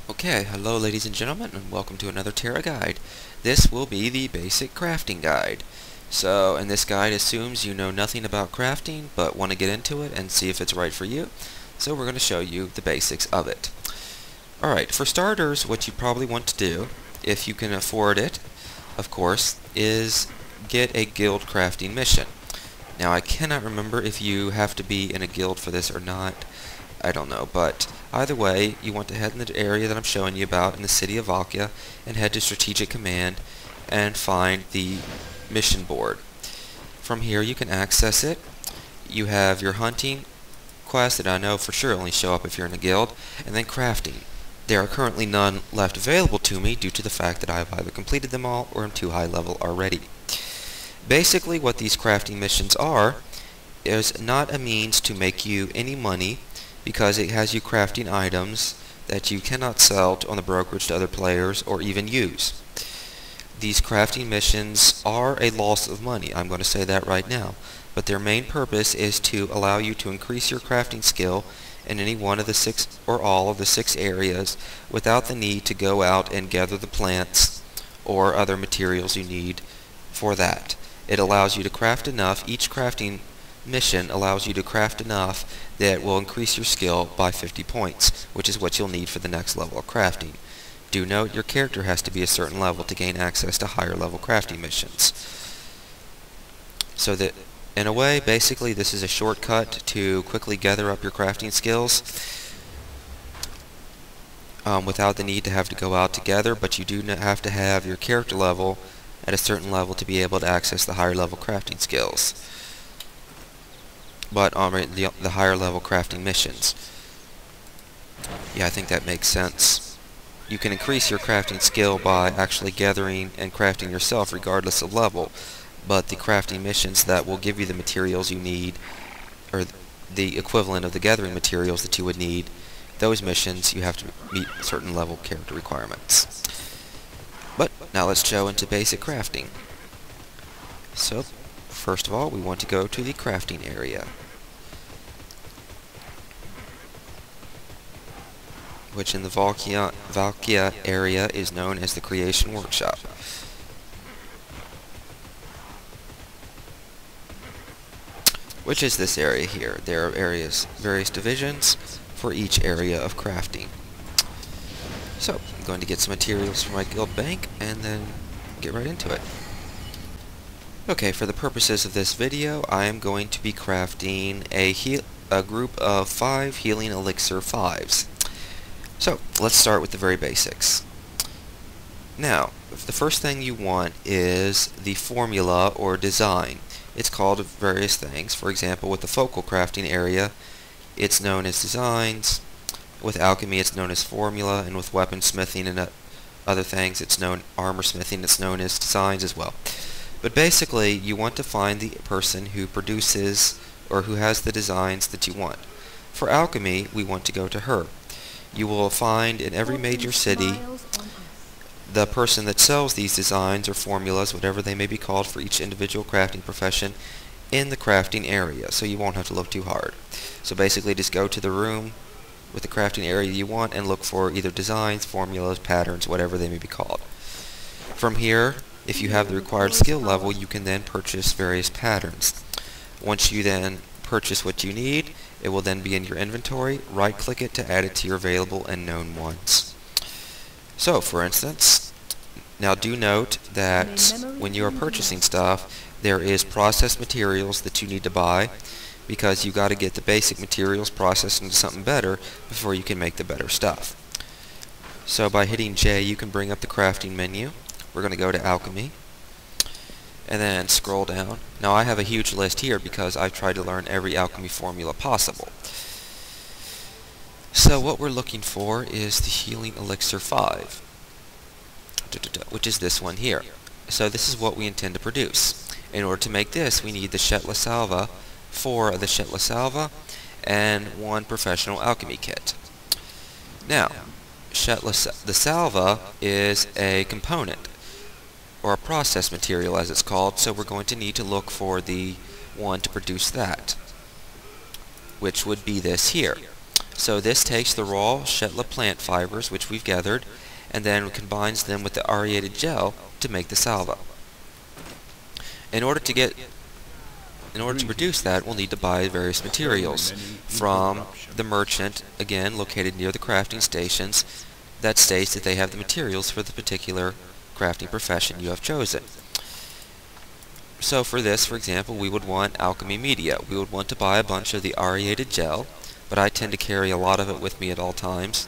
Okay, hello ladies and gentlemen, and welcome to another Tera guide. This will be the basic crafting guide. And this guide assumes you know nothing about crafting, but want to get into it and see if it's right for you. So we're going to show you the basics of it. Alright, for starters, what you probably want to do, if you can afford it, of course, is get a guild crafting mission. Now I cannot remember if you have to be in a guild for this or not. I don't know, but either way, you want to head in the area that I'm showing you about in the city of Valkia and head to Strategic Command and find the mission board. From here you can access it. You have your hunting quest that I know for sure only show up if you're in a guild, and then crafting. There are currently none left available to me due to the fact that I have either completed them all or am too high level already. Basically what these crafting missions are is not a means to make you any money, because it has you crafting items that you cannot sell on the brokerage to other players or even use. These crafting missions are a loss of money, I'm going to say that right now, but their main purpose is to allow you to increase your crafting skill in any one of the 6 or all of the 6 areas without the need to go out and gather the plants or other materials you need for that. It allows you to craft enough. Each crafting mission allows you to craft enough that will increase your skill by 50 points, which is what you'll need for the next level of crafting. Do note your character has to be a certain level to gain access to higher level crafting missions. So that, in a way, basically this is a shortcut to quickly gather up your crafting skills without the need to have to go out together, but you do have to have your character level at a certain level to be able to access the higher level crafting skills. But the higher level crafting missions. Yeah, I think that makes sense. You can increase your crafting skill by actually gathering and crafting yourself regardless of level, but the crafting missions that will give you the materials you need, or the equivalent of the gathering materials that you would need, those missions you have to meet certain level character requirements. But now let's go into basic crafting. So first of all, we want to go to the crafting area, which in the Valkia area is known as the Creation Workshop. Which is this area here. There are various divisions for each area of crafting. So, I'm going to get some materials from my guild bank and then get right into it. Okay, for the purposes of this video, I am going to be crafting a group of 5 healing elixir 5s. So, let's start with the very basics. Now, the first thing you want is the formula or design. It's called various things. For example, with the focal crafting area, it's known as designs. With alchemy, it's known as formula, and with weaponsmithing and other things, it's known armor smithing, it's known as designs as well. But basically, you want to find the person who produces or who has the designs that you want. For alchemy, we want to go to her. You will find in every major city the person that sells these designs or formulas, whatever they may be called for each individual crafting profession, in the crafting area, so you won't have to look too hard. So basically, just go to the room with the crafting area you want and look for either designs, formulas, patterns, whatever they may be called. From here, if you have the required skill level, you can then purchase various patterns. Once you then purchase what you need, it will then be in your inventory. Right-click it to add it to your available and known ones. So, for instance, now do note that when you are purchasing stuff, there is processed materials that you need to buy, because you got to get the basic materials processed into something better before you can make the better stuff. So by hitting J, you can bring up the crafting menu. We're going to go to alchemy and then scroll down. Now I have a huge list here because I've tried to learn every alchemy formula possible. So what we're looking for is the healing elixir 5, which is this one here. So this is what we intend to produce. In order to make this, we need the Shetla Salva, 4 of the Shetla Salva, and 1 professional alchemy kit. Now, the Salva is a component, or a process material as it's called, so we're going to need to look for the one to produce that, which would be this here. So this takes the raw Shetla plant fibers, which we've gathered, and then combines them with the aerated gel to make the salva. In order to produce that, we'll need to buy various materials from the merchant, again located near the crafting stations, that states that they have the materials for the particular crafting profession you have chosen. So for this, for example, we would want alchemy media. We would want to buy a bunch of the aerated gel, but I tend to carry a lot of it with me at all times,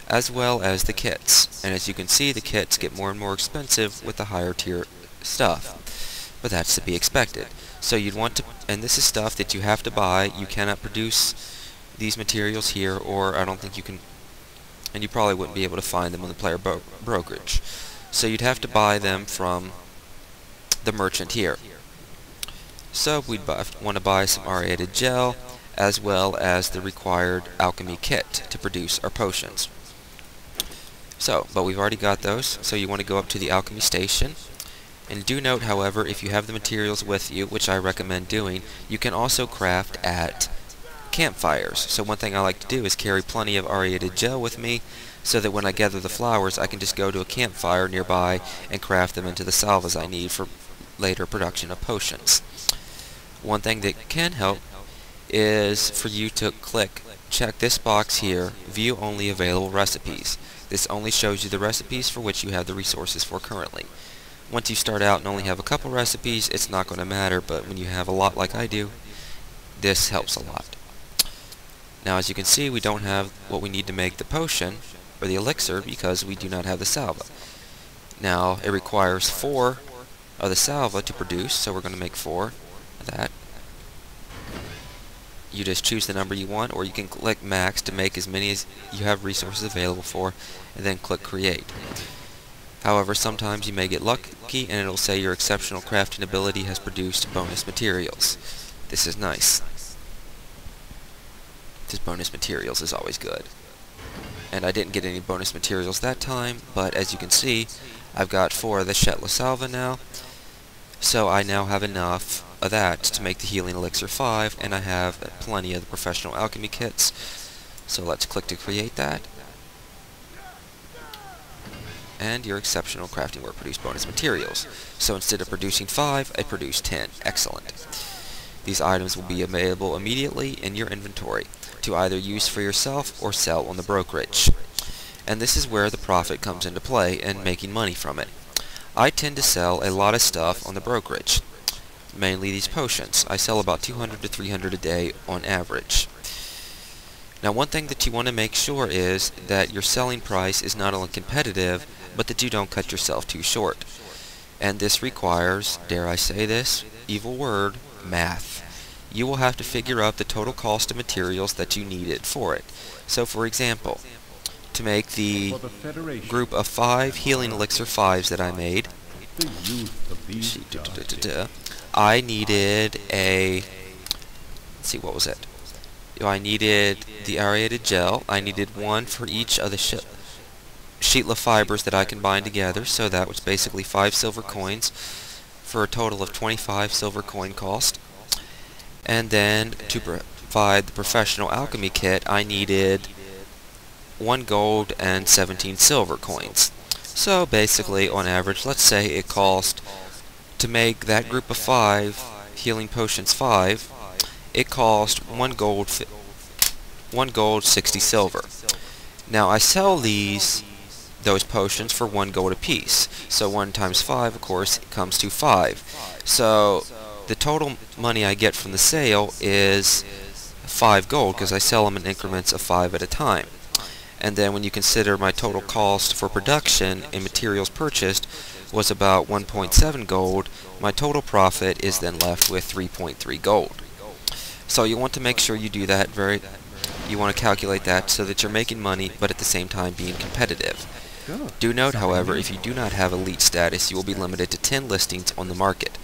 as well as the kits. And as you can see, the kits get more and more expensive with the higher tier stuff, but that's to be expected. So you'd want to, and this is stuff that you have to buy. You cannot produce these materials here, or I don't think you can, and you probably wouldn't be able to find them on the player brokerage. So you'd have to buy them from the merchant here. So we'd want to buy some aerated gel, as well as the required alchemy kit to produce our potions. So, but we've already got those, so you want to go up to the alchemy station. And do note, however, if you have the materials with you, which I recommend doing, you can also craft at campfires. So one thing I like to do is carry plenty of aerated gel with me, so that when I gather the flowers, I can just go to a campfire nearby and craft them into the salvas I need for later production of potions. One thing that can help is for you to check this box here, view only available recipes. This only shows you the recipes for which you have the resources for currently. Once you start out and only have a couple recipes, it's not going to matter, but when you have a lot like I do, this helps a lot. Now as you can see, we don't have what we need to make the potion, or the elixir, because we do not have the salva. Now it requires 4 of the salva to produce, so we're going to make 4 of that. You just choose the number you want, or you can click max to make as many as you have resources available for, and then click create. However, sometimes you may get lucky and it'll say your exceptional crafting ability has produced bonus materials. This is nice. This bonus materials is always good. And I didn't get any bonus materials that time, but as you can see, I've got 4 of the Shetla salva now, so I now have enough of that to make the healing elixir 5, and I have plenty of the professional alchemy kits. So let's click to create that. And your exceptional crafting work produced bonus materials. So instead of producing 5, I produced 10. Excellent. These items will be available immediately in your inventory to either use for yourself or sell on the brokerage. And this is where the profit comes into play and making money from it. I tend to sell a lot of stuff on the brokerage, mainly these potions. I sell about 200 to 300 a day on average. Now one thing that you want to make sure is that your selling price is not only competitive, but that you don't cut yourself too short. And this requires, dare I say this, evil word, math. You will have to figure out the total cost of materials that you needed for it. So for example, to make the group of 5 healing elixir 5s that I made, I needed a, let's see, what was it? I needed the aerated gel. I needed 1 for each of the Shetla fibers that I combined together, so that was basically 5 silver coins for a total of 25 silver coin cost. And then to provide the professional alchemy kit, I needed 1 gold and 17 silver coins. So basically, on average, let's say it cost, to make that group of 5 healing potions 5, it cost 1 gold, 60 silver. Now I sell those potions for 1 gold apiece. So 1 times 5, of course, comes to 5. So the total money I get from the sale is 5 gold, because I sell them in increments of 5 at a time. And then when you consider my total cost for production and materials purchased was about 1.7 gold, my total profit is then left with 3.3 gold. So you want to make sure you do that you want to calculate that so that you're making money, but at the same time being competitive. Do note, however, if you do not have elite status, you will be limited to 10 listings on the market.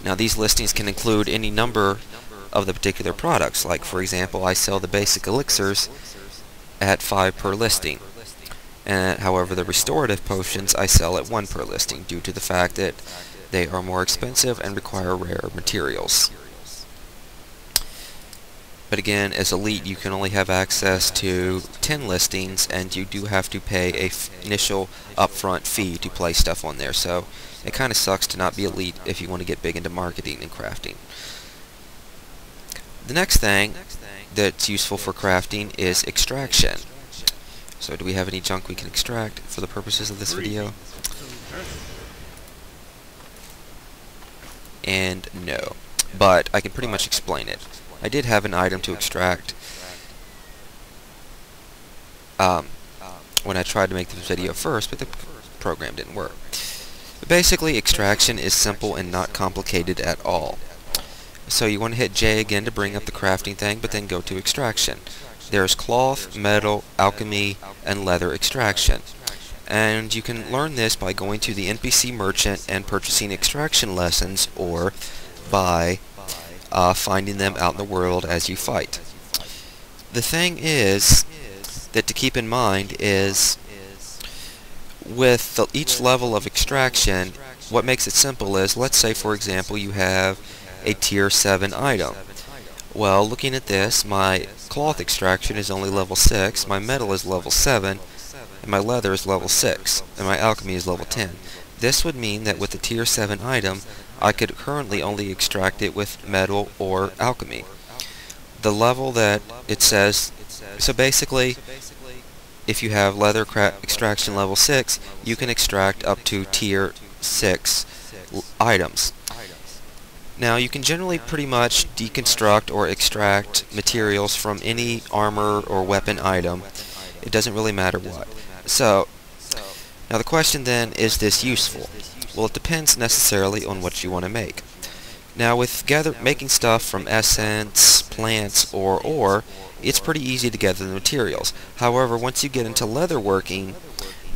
Now these listings can include any number of the particular products, like for example, I sell the basic elixirs at 5 per listing. And however, the restorative potions I sell at 1 per listing, due to the fact that they are more expensive and require rare materials. But again, as Elite, you can only have access to 10 listings, and you do have to pay a initial upfront fee to place stuff on there. So it kind of sucks to not be Elite if you want to get big into marketing and crafting. The next thing that's useful for crafting is extraction. So do we have any junk we can extract for the purposes of this video? And no. But I can pretty much explain it. I did have an item to extract when I tried to make this video first, but the program didn't work. But basically, extraction is simple and not complicated at all. So you want to hit J again to bring up the crafting thing, but then go to extraction. There's cloth, metal, alchemy, and leather extraction. And you can learn this by going to the NPC merchant and purchasing extraction lessons, or by finding them out in the world as you fight. The thing is that to keep in mind is with each level of extraction, what makes it simple is, let's say for example you have a tier 7 item. Well, looking at this, my cloth extraction is only level 6, my metal is level 7, and my leather is level 6, and my alchemy is level 10. This would mean that with the tier 7 item, I could currently only extract it with metal or alchemy. The level that it says, so basically, if you have leather extraction level 6, you can extract up to tier 6 items. Now, you can generally pretty much deconstruct or extract materials from any armor or weapon item. It doesn't really matter what. So, now the question then, is this useful? Well, it depends necessarily on what you want to make. Now, with making stuff from essence, plants, or ore, it's pretty easy to gather the materials. However, once you get into leather working,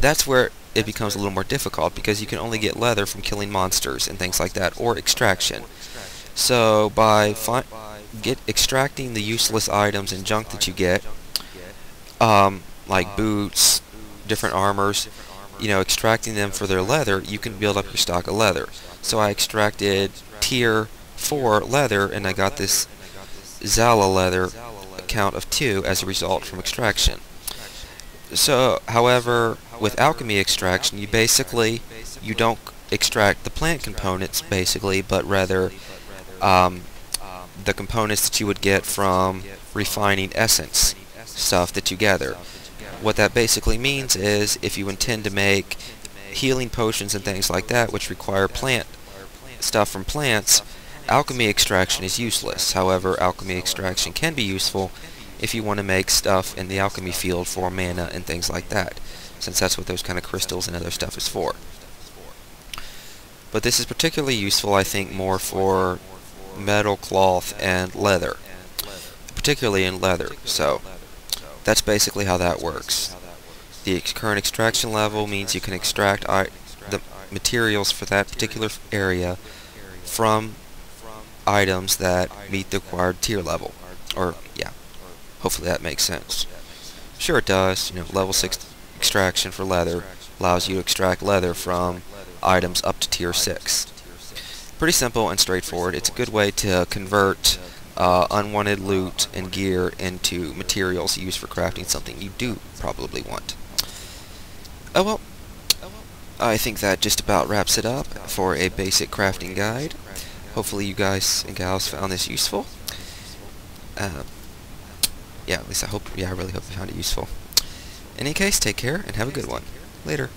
that's where it becomes a little more difficult, because you can only get leather from killing monsters and things like that, or extraction. So by extracting the useless items and junk that you get, like boots, different armors, extracting them for their leather, you can build up your stock of leather. So I extracted tier 4 leather, and I got this Zala leather count of 2 as a result from extraction. So, however, with alchemy extraction, you don't extract the plant components, basically, but rather the components that you would get from refining essence, stuff that you gather. What that basically means is, if you intend to make healing potions and things like that, which require plant stuff from plants, alchemy extraction is useless. However, alchemy extraction can be useful if you want to make stuff in the alchemy field for mana and things like that, since that's what those kind of crystals and other stuff is for. But this is particularly useful, I think, more for metal, cloth, and leather, particularly in leather. So that's basically how that works. The current extraction level means you can extract the materials for that particular area from items that meet the required tier level. Or, yeah, hopefully that makes sense. Sure it does. Level 6 extraction for leather allows you to extract leather from items up to tier 6. Pretty simple and straightforward. It's a good way to convert unwanted loot and gear into materials used for crafting something you do probably want. Oh well, I think that just about wraps it up for a basic crafting guide. Hopefully you guys and gals found this useful. Yeah, at least I really hope you found it useful. In any case, take care and have a good one. Later.